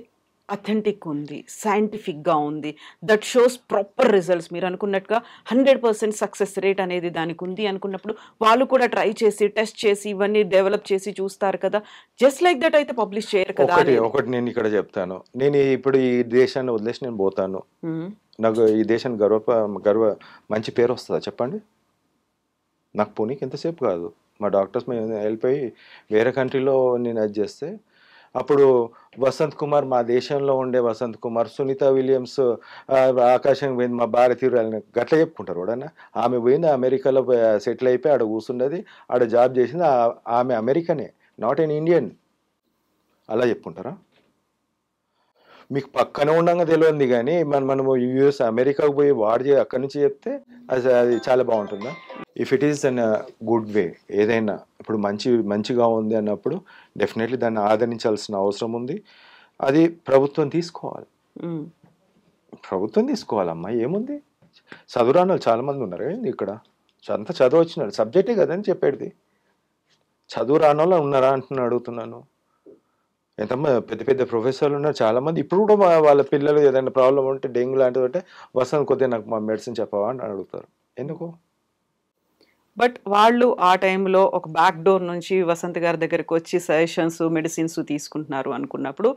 అథెంటిక్ ఉంది, సైంటిఫిక్గా ఉంది, దట్ షోస్ ప్రాపర్ రిజల్ట్స్. మీరు అనుకున్నట్టుగా 100% సక్సెస్ రేట్ అనేది దానికి ఉంది అనుకున్నప్పుడు వాళ్ళు కూడా ట్రై చేసి టెస్ట్ చేసి ఇవన్నీ డెవలప్ చేసి చూస్తారు కదా. జస్ట్ లైక్ దట్ అయితే పబ్లిష్ చేయరు కదా. ఒకటి నేను ఇక్కడ చెప్తాను, నేను ఇప్పుడు ఈ దేశాన్ని వదిలేసి నేను పోతాను, నాకు ఈ దేశానికి గర్వ మంచి పేరు వస్తుందా చెప్పండి? నాకు పూణేకి ఎంతసేపు కాదు, మా డాక్టర్స్ మేము వెళ్ళిపోయి వేరే కంట్రీలో నేను అది చేస్తే అప్పుడు వసంత్ కుమార్, మా దేశంలో ఉండే వసంత్ కుమార్, సునీత విలియమ్స్ ఆకాశం పోయింది మా భారతీయురాలని గట్ల చెప్పుకుంటారు కూడా. ఆమె పోయింది అమెరికాలో సెటిల్ అయిపోయి ఆడ కూర్చున్నది, ఆడ జాబ్ చేసింది, ఆమె అమెరికనే, నాట్ ఎన్ ఇండియన్. అలా చెప్పుకుంటారా? మీకు పక్కన ఉండగా తెలియంది, కానీ మనము యూఎస్ అమెరికాకు పోయి అక్కడి నుంచి చెప్తే అది చాలా బాగుంటుందా? If it is an good way, ఏదైనా ఇప్పుడు మంచిగా ఉంది అన్నప్పుడు డెఫినెట్లీ దాన్ని ఆదరించాల్సిన అవసరం ఉంది. అది ప్రభుత్వం తీసుకోవాలి, ప్రభుత్వం తీసుకోవాలమ్మా. ఏముంది, చదువురాని చాలా మంది ఉన్నారు ఇక్కడ, అంత చదువు వచ్చినాడు, సబ్జెక్టే కదని చెప్పేది. చదువు రాని వాళ్ళు ఉన్నారా అంటున్నా, అడుగుతున్నాను. ఎంతమంది పెద్ద పెద్ద ప్రొఫెసర్లు ఉన్నారు చాలా మంది. ఇప్పుడు కూడా వాళ్ళ పిల్లలు ఏదైనా ప్రాబ్లం ఉంటే, డెంగ్యూ లాంటిది అంటే వసంత్ కొద్దిగా నాకు మా మెడిసిన్ చెప్పవా అని అడుగుతారు. ఎందుకు? బట్ వాళ్ళు ఆ టైంలో ఒక బ్యాక్ డోర్ నుంచి వసంత్ గారి దగ్గరకు వచ్చి సజెషన్స్ మెడిసిన్స్ తీసుకుంటున్నారు అనుకున్నప్పుడు,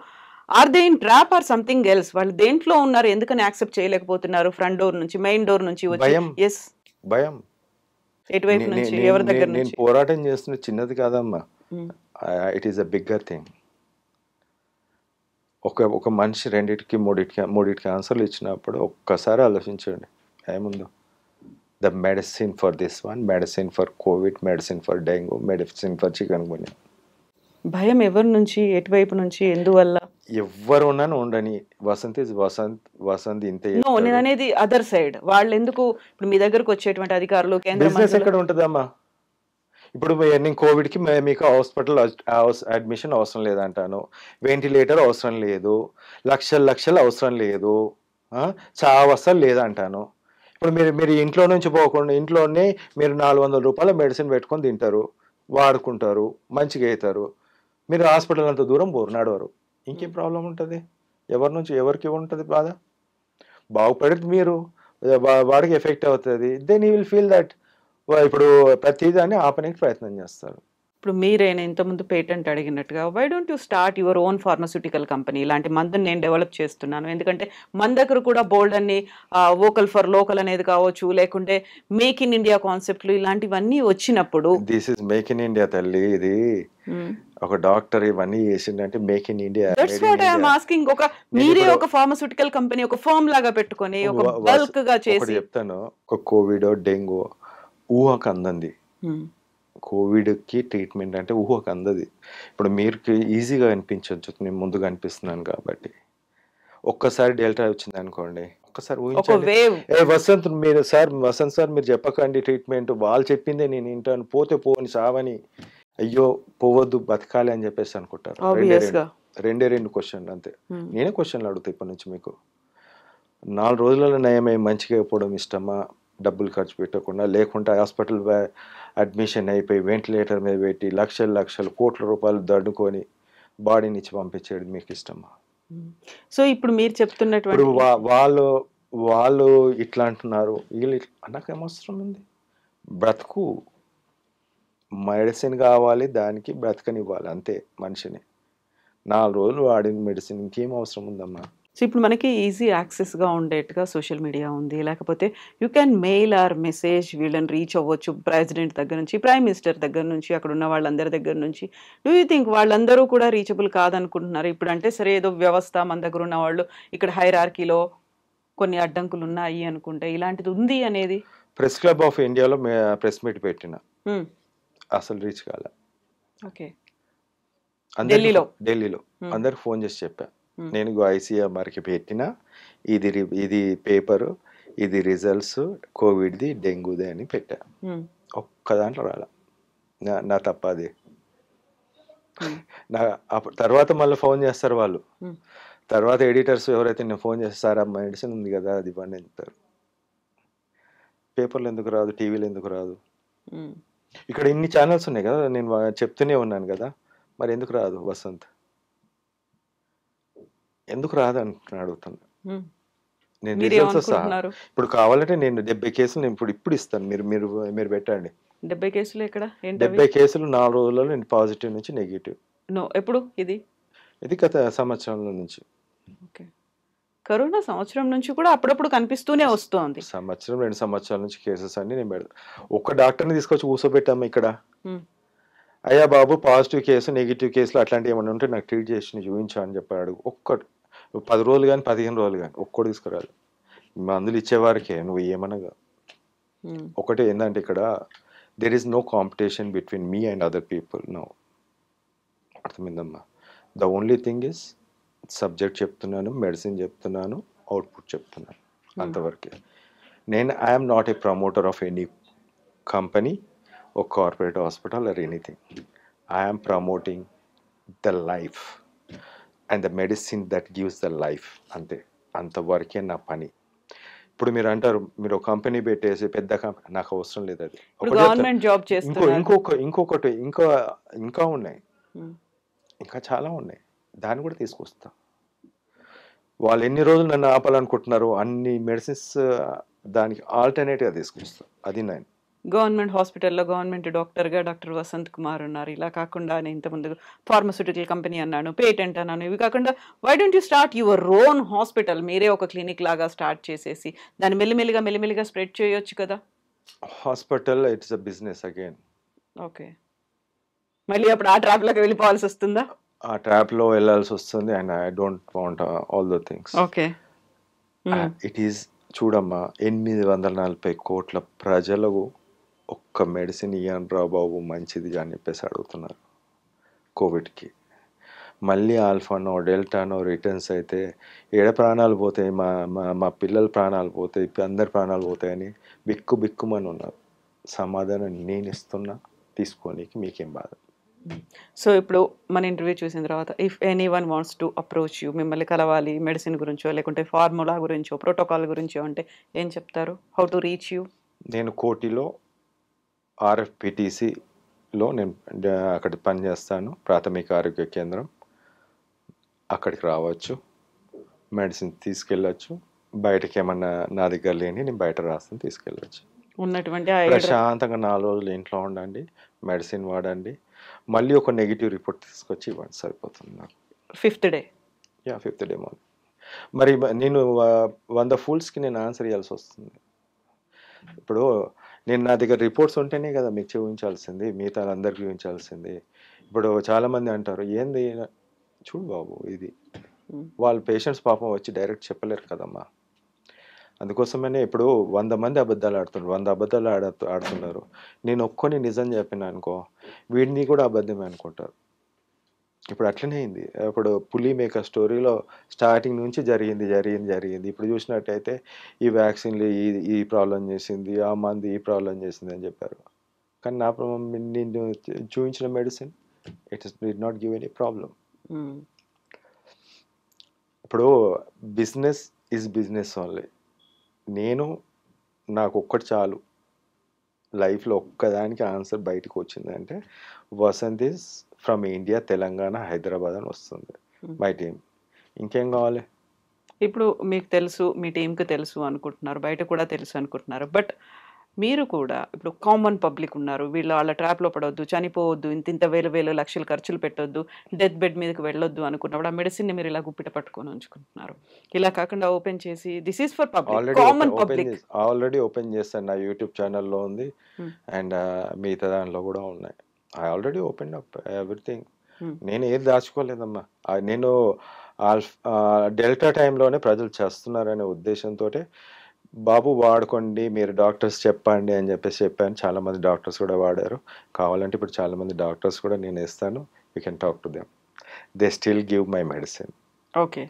are they in trap or something else? వాళ్ళు దేంట్లో ఉన్నారు, ఎందుకని యాక్సెప్ట్ చేయలేకపోతున్నారు? ఫ్రంట్ డోర్ నుంచి, మెయిన్ డోర్ నుంచి వచ్చి భయం. ఎటువైపు నుంచి, ఎవరి దగ్గర నుంచి? నేను పోరాటం చేస్తున్న చిన్నది కాదమ్మా, it is a bigger thing. ఒక మనిషి మూడిటికి ఆన్సర్లు ఇచ్చినప్పుడు ఒక్కసారి ఆలోచించండి ఏముందో. The medicine for this one, medicine for Covid, medicine for dengue, medicine for chikungunya. భయం ఎవరి నుంచి, ఎటువైపు నుంచి, ఎందువల్ల? ఎవరున్నా ఉండని, వసంత్ ఇస్ వసంత్ ఇంతే. నేను అనేది అదర్ సైడ్, వాళ్ళు ఎందుకు ఇప్పుడు మీ దగ్గరకు వచ్చేటువంటి అధికారులు, కేంద్ర బిజినెస్ ఎక్కడ ఉంటుందమ్మా? ఇప్పుడు నేను కోవిడ్కి మీకు హాస్పిటల్ అడ్మిషన్ అవసరం లేదంటాను, వెంటిలేటర్ అవసరం లేదు, లక్షలు అవసరం లేదు, చావు అసలు లేదంటాను. ఇప్పుడు మీరు ఇంట్లో నుంచి పోకుండా ఇంట్లోనే మీరు 400 రూపాయల మెడిసిన్ పెట్టుకొని తింటారు, వాడుకుంటారు, మంచిగా అవుతారు. మీరు హాస్పిటల్ అంత దూరం పోరు, నడవరు. ఇంకేం ప్రాబ్లం ఉంటుంది? ఎవరికి ఉంటుంది బాధ? బాగుపడేది మీరు, వాడికి ఎఫెక్ట్ అవుతుంది. Then you will feel that. ఇప్పుడు ప్రతిదాన్ని ఆపడానికి ప్రయత్నం చేస్తారు. ఇప్పుడు మీరైనా ఇంతకుముందు పేటెంట్ అడిగినట్టుగా, why don't you start your own pharmaceutical company? ఇలాంటి మందుని నేను డెవలప్ చేస్తున్నాను, ఎందుకంటే మన దగ్గర కూడా బోల్డ్ అన్ని వోకల్ ఫర్ లోకల్ అనేది కావచ్చు, లేకుంటే మేక్ ఇన్ ఇండియా కాన్సెప్ట్లు ఇలాంటివన్నీ వచ్చినప్పుడు. This is make in India తల్లి. ఇది ఒక డాక్టర్ ఇవన్నీ చేసిందంటే make in India. That's what I am asking. మీరే ఒక ఫార్మస్యూటికల్ కంపెనీ, ఒక ఫర్మ్ లాగా పెట్టుకొని, ఒక బల్క్ గా చేసి. చెప్తాను, ఒక కోవిడ్ డెంగ్యూ ఊహకు అందంది. కోవిడ్కి ట్రీట్మెంట్ అంటే ఊహకు అందది. ఇప్పుడు మీరు ఈజీగా అనిపించవచ్చు, నేను ముందుగా అనిపిస్తున్నాను కాబట్టి. ఒక్కసారి డెల్టా వచ్చింది అనుకోండి, ఒక్కసారి ఊహించండి. వసంత్ సార్ మీరు చెప్పకండి ట్రీట్మెంట్, వాళ్ళు చెప్పిందే నేను వింటాను, పోతే పోని సావని, అయ్యో పోవద్దు బతకాలి అని చెప్పేసి అనుకుంటారు. రెండు క్వశ్చన్లు అంతే. నేనే క్వశ్చన్లు అడుగుతా ఇప్పటి నుంచి మీకు. 4 రోజులలో నయమై మంచిగా అయిపోవడం ఇష్టమా, డబ్బులు ఖర్చు పెట్టకుండా, లేకుంటే హాస్పిటల్ అడ్మిషన్ అయిపోయి వెంటిలేటర్ మీద పెట్టి లక్షలు కోట్ల రూపాయలు దండుకొని బాడీని ఇచ్చి పంపించేది మీకు ఇష్టమా? సో ఇప్పుడు మీరు చెప్తున్నటువంటి వాళ్ళు ఇట్లా అంటున్నారు, వీళ్ళు నాకు ఏమవసరం ఉంది? బ్రతుకు, మెడిసిన్ కావాలి, దానికి బ్రతకనివ్వాలి అంతే మనిషిని. 4 రోజులు వాడిన మెడిసిన్ ఇంకేం అవసరం ఉందమ్మా? సో ఇప్పుడు మనకి ఈజీ యాక్సెస్గా ఉండేట్టుగా సోషల్ మీడియా ఉంది, లేకపోతే you can male or message, వీళ్ళని రీచ్ అవ్వచ్చు. ప్రెసిడెంట్ దగ్గర నుంచి, ప్రైమ్ మినిస్టర్ దగ్గర నుంచి, అక్కడ ఉన్న వాళ్ళందరి దగ్గర నుంచి. డూ యూ థింక్ వాళ్ళందరూ కూడా రీచబుల్ కాదనుకుంటున్నారు? ఇప్పుడు అంటే సరే ఏదో వ్యవస్థ, మన దగ్గర ఉన్న వాళ్ళు ఇక్కడ హైరార్కీలో కొన్ని అడ్డంకులు ఉన్నాయి అనుకుంటే, ఇలాంటిది ఉంది అనేది. ప్రెస్ క్లబ్ ఆఫ్ ఇండియాలో ప్రెస్ మీట్ పెట్టిన అసలు రీచ్ కాలే. ఓకే, ఢిల్లీలో అందరికి ఫోన్ చేసి చెప్పా, నేను ICMRకి పెట్టిన ఇది పేపరు, ఇది రిజల్ట్స్, కోవిడ్ది డెంగ్యూది అని పెట్టా. ఒక్క దాంట్లో రాలా. నా తప్ప అది. ఉమ్, నా తర్వాత మళ్ళీ ఫోన్ చేస్తారు వాళ్ళు. ఉమ్, తర్వాత ఎడిటర్స్ ఎవరైతే నేను ఫోన్ చేస్తే సార్ ఆ మెడిసిన్ ఉంది కదా అది ఇవ్వండి అని చెప్తారు. పేపర్లు ఎందుకు రాదు, టీవీలో ఎందుకు రాదు? ఉమ్. ఇక్కడ ఇన్ని ఛానల్స్ ఉన్నాయి కదా, నేను చెప్తూనే ఉన్నాను కదా, మరి ఎందుకు రాదు వసంత్? ఎందుకు రాదు అని అడుగుతున్నా. ఉమ్. నేను మీరు రిజల్ట్స్ సహా ఏమనుకుంటున్నారు? ఇప్పుడు కావాలంటే నేను 70 కేసులు నేను ఇప్పుడు ఇస్తాను. మీరు మీరు మీరు పెట్టండి. 70 కేసులు ఎక్కడ? ఏంటవి? 70 కేసులు 4 రోజులలో నేను పాజిటివ్ నుంచి నెగిటివ్. నో, ఎప్పుడు ఇది? ఇది గత సంవత్సరంలో నుంచి. ఓకే. కరోనా సంవత్సరం నుంచి కూడా అప్పుడప్పుడు కనిపిస్తూనే వస్తోంది. సంవత్సరం 2 సంవత్సరాల నుంచి కేసెస్ అన్ని నేను పెడతా. ఒక్క డాక్టర్ని తీసుకొచ్చి కూర్చోబెట్టాము ఇక్కడ. ఉమ్, అయ్యా బాబు పాజిటివ్ కేసు నెగిటివ్ కేసులు అట్లాంటివి ఏమైనా ఉంటే నాకు ట్రీట్ చేసి చూపించా అని చెప్పాడు. ఒక్కటి 10 రోజులు కానీ 15 రోజులు కానీ ఒక్కడు తీసుకురాలి. మందులు ఇచ్చేవారికే నువ్వు ఏమనగా. ఉమ్, ఒకటి ఏంటంటే ఇక్కడ there is no competition between me and other people. No, అర్థమైందమ్మా. The only thing is subject చెప్తున్నాను, మెడిసిన్ చెప్తున్నాను, అవుట్పుట్ చెప్తున్నాను, అంతవరకే. నేను I'm not a promoter of any company or corporate hospital or anything. I am promoting the life and the medicine that gives the life. అంతే, అంతవరకే నా పని. ఇప్పుడు మీరు అంటారు మీరు కంపెనీ పెట్టేసి పెద్ద కంపెనీ, నాకు అవసరం లేదు అది. గవర్నమెంట్ జాబ్ చేస్తున్నారు. ఇంకొకటి ఇంకా ఉన్నాయి, ఇంకా చాలా ఉన్నాయి, దాన్ని కూడా తీసుకొస్తా. వాళ్ళు ఎన్ని రోజులు నన్ను ఆపాలనుకుంటున్నారు, అన్ని మెడిసిన్స్ దానికి ఆల్టర్నేట్గా తీసుకొస్తా. అది నేను గవర్నమెంట్ హాస్పిటల్లో గవర్నమెంట్ డాక్టర్గా డాక్టర్ వసంత్ కుమార్ ఉన్నారు. ఇలా కాకుండా నేను ఇంతకుముందు ఫార్మస్యూటికల్ కంపెనీ అన్నాను, పేటెంట్ అన్నాను. ఇవి కాకుండా why don't you start your own hospital? మీరే ఒక క్లినిక్ లాగా స్టార్ట్ చేసేసి దాన్ని మెల్లిమెల్లిగా స్ప్రెడ్ చేయొచ్చు కదా. Hospital it's a business again. Okay, మళ్ళీ అప్పుడు ఆ ట్రాప్లోకి వెళ్ళిపోవాల్సి వస్తుందా? ఆ ట్రాప్లో వెళ్ళాల్సి వస్తుంది. And I don't want all the things. Okay, it is చూడమ్మా, 840 కోట్ల ప్రజలకు ఒక్క మెడిసిన్ ఇయ్యండి రా బాబు మంచిది అని చెప్పేసి అడుగుతున్నారు కోవిడ్కి. మళ్ళీ ఆల్ఫానో డెల్టానో రిటర్న్స్ అయితే ఏడ ప్రాణాలు పోతాయి, మా పిల్లల ప్రాణాలు పోతాయి, అందరి ప్రాణాలు పోతాయని బిక్కుమని ఉన్నారు. సమాధానం నేను ఇస్తున్నా, తీసుకోనికి మీకేం బాధ. సో ఇప్పుడు మన ఇంటర్వ్యూ చూసిన తర్వాత if any one wants to approach you, మిమ్మల్ని కలవాలి మెడిసిన్ గురించో లేకుంటే ఫార్ములా గురించో ప్రోటోకాల్ గురించో అంటే ఏం చెప్తారు? How to reach you? నేను కోటిలో RFPTCలో నేను అక్కడ పనిచేస్తాను, ప్రాథమిక ఆరోగ్య కేంద్రం. అక్కడికి రావచ్చు, మెడిసిన్ తీసుకెళ్ళచ్చు. బయటకి ఏమన్నా నా దగ్గర లేని నేను బయట రాస్తాను, తీసుకెళ్ళచ్చు. ఉన్నటువంటి ప్రశాంతంగా 4 రోజులు ఇంట్లో ఉండండి, మెడిసిన్ వాడండి, మళ్ళీ ఒక నెగిటివ్ రిపోర్ట్ తీసుకొచ్చి ఇవ్వండి, సరిపోతుంది నాకు. 5th day? Yeah, 5th day morning. మరి నేను 100 ఫూల్స్కి నేను ఆన్సర్ ఇవ్వాల్సి వస్తుంది. ఇప్పుడు నేను నా దగ్గర రిపోర్ట్స్ ఉంటేనే కదా మీకు చూపించాల్సింది, మిగతా అందరికి చూపించాల్సింది. ఇప్పుడు చాలామంది అంటారు ఏంది చూడు బాబు ఇది, వాళ్ళ పేషెంట్స్ పాపం వచ్చి డైరెక్ట్ చెప్పలేరు కదమ్మా. అందుకోసమనే ఇప్పుడు 100 మంది అబద్ధాలు ఆడుతున్నారు, 100 అబద్ధాలు ఆడుతున్నారు. నేను ఒక్కొని నిజం చెప్పిన అనుకో, వీడిని కూడా అబద్ధమే అనుకుంటారు. ఇప్పుడు అట్లనే అయింది. ఇప్పుడు పులి మేక స్టోరీలో స్టార్టింగ్ నుంచి జరిగింది. ఇప్పుడు చూసినట్టయితే ఈ వ్యాక్సిన్లు ఈ ప్రాబ్లం చేసింది, ఆ మంది ఈ ప్రాబ్లం చేసింది అని చెప్పారు. కానీ నేను చూపించిన medicine did not give any problem. ఇప్పుడు బిజినెస్ ఈజ్ బిజినెస్ ఓన్లీ. నాకు ఒక్కటి చాలు లైఫ్లో, ఒక్కదానికి ఆన్సర్ బయటకు వచ్చిందంటే Vasant is from India, Telangana, Hyderabad అని వస్తుంది మై టీమ్. ఇంకేం కావాలి? ఇప్పుడు మీకు తెలుసు, మీ టీంకి తెలుసు అనుకుంటున్నారు, బయట కూడా తెలుసు అనుకుంటున్నారు. బట్ మీరు కూడా ఇప్పుడు కామన్ పబ్లిక్ ఉన్నారు, వాళ్ళ ట్రాప్లో పడవద్దు, చనిపోవద్దు, ఇంత వేలు లక్షలు ఖర్చులు పెట్టొద్దు, డెత్ బెడ్ మీదకి వెళ్ళొద్దు అనుకున్నప్పుడు ఆ మెడిసిన్ని మీరు ఇలా గుప్పిట పట్టుకొని ఉంచుకుంటున్నారు. ఇలా కాకుండా ఓపెన్ చేసి this is for public, common public. Already open చేస్తాను, నా యూట్యూబ్ ఛానల్లో ఉంది అండ్ మిగతా దానిలో కూడా ఉన్నాయి. I already open up everything. నేను ఏది దాచుకోలేదమ్మా. నేను డెల్టా టైంలోనే ప్రజలు చేస్తున్నారనే ఉద్దేశంతో బాబు వాడుకోండి, మీరు డాక్టర్స్ చెప్పండి అని చెప్పాను. చాలామంది డాక్టర్స్ కూడా వాడారు. కావాలంటే ఇప్పుడు చాలామంది డాక్టర్స్ కూడా నేను ఇస్తాను, you can talk to them. They still give my medicine. Okay,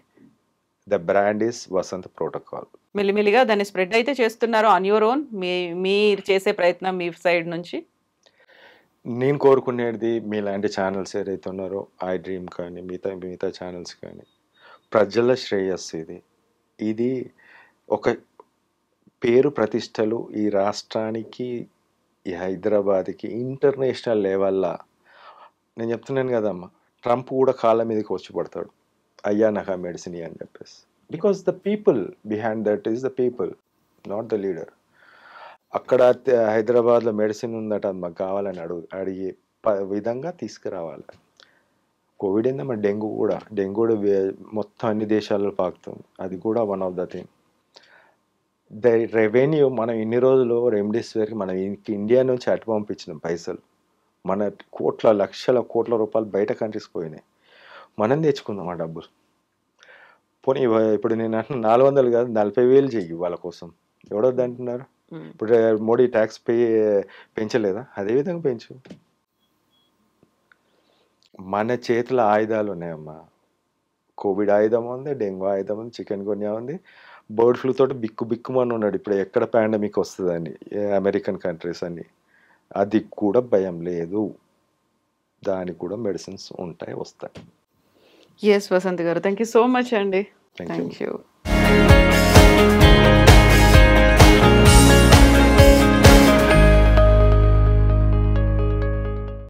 the brand is Vasant protocol. మెల్లిమెల్లిగా దాన్ని స్ప్రెడ్ అయితే చేస్తున్నారు ఆన్ యువర్ ఓన్, మీరు చేసే ప్రయత్నం మీ సైడ్ నుంచి. నేను కోరుకునేది మీలాంటి ఛానల్స్ ఏదైతే ఉన్నారో ఐ డ్రీమ్ కానీ మిగతా మిగతా ఛానల్స్ కానీ ప్రజల శ్రేయస్సు ఇది ఒక పేరు ప్రతిష్టలు ఈ రాష్ట్రానికి ఈ హైదరాబాద్కి ఇంటర్నేషనల్ లెవెల్లో నేను చెప్తున్నాను కదమ్మా ట్రంప్ కూడా కాళ్ళ మీదకి వచ్చి పడతాడు అయ్యా నాకు ఆ మెడిసిన్ అని చెప్పేసి because the people behind that is the people not the leader అక్కడ హైదరాబాద్లో మెడిసిన్ ఉందట అది మాకు కావాలని అడిగే విధంగా తీసుకురావాలి కోవిడ్ ఏందమ్మా డెంగ్యూ కూడా మొత్తం అన్ని దేశాల్లో పాకుతుంది అది కూడా one of the thing the revenue మనం ఇన్ని రోజులు రెమ్డెసివిర్కి మనం ఇండియా నుంచి అటు పంపించినాం పైసలు మన లక్షల కోట్ల రూపాయలు బయట కంట్రీస్ పోయినాయి మనం తెచ్చుకుందాం ఆ డబ్బులు పోనీ ఇప్పుడు నేను అంటున్నా 400 కాదు 40,000 చెయ్యి వాళ్ళ కోసం ఎవడొద్దు అంటున్నారు ఇప్పుడు మోడీ ట్యాక్స్ పెంచలేదా అదేవిధంగా పెంచు మన చేతిలో ఆయుధాలు ఉన్నాయమ్మా కోవిడ్ ఆయుధం ఉంది డెంగ్యూ ఆయుధం ఉంది చికెన్ గున్యా ఉంది బర్డ్ ఫ్లూ తోటి బిక్కుమని ఉన్నాడు ఇప్పుడు ఎక్కడ పాండమిక్ వస్తుందని అమెరికన్ కంట్రీస్ అని అది కూడా భయం లేదు దానికి కూడా మెడిసిన్స్ ఉంటాయి వస్తాయి ఎస్ వసంత్ గారు థ్యాంక్ యూ సో మచ్ అండి థ్యాంక్ యూ థ్యాంక్ యూ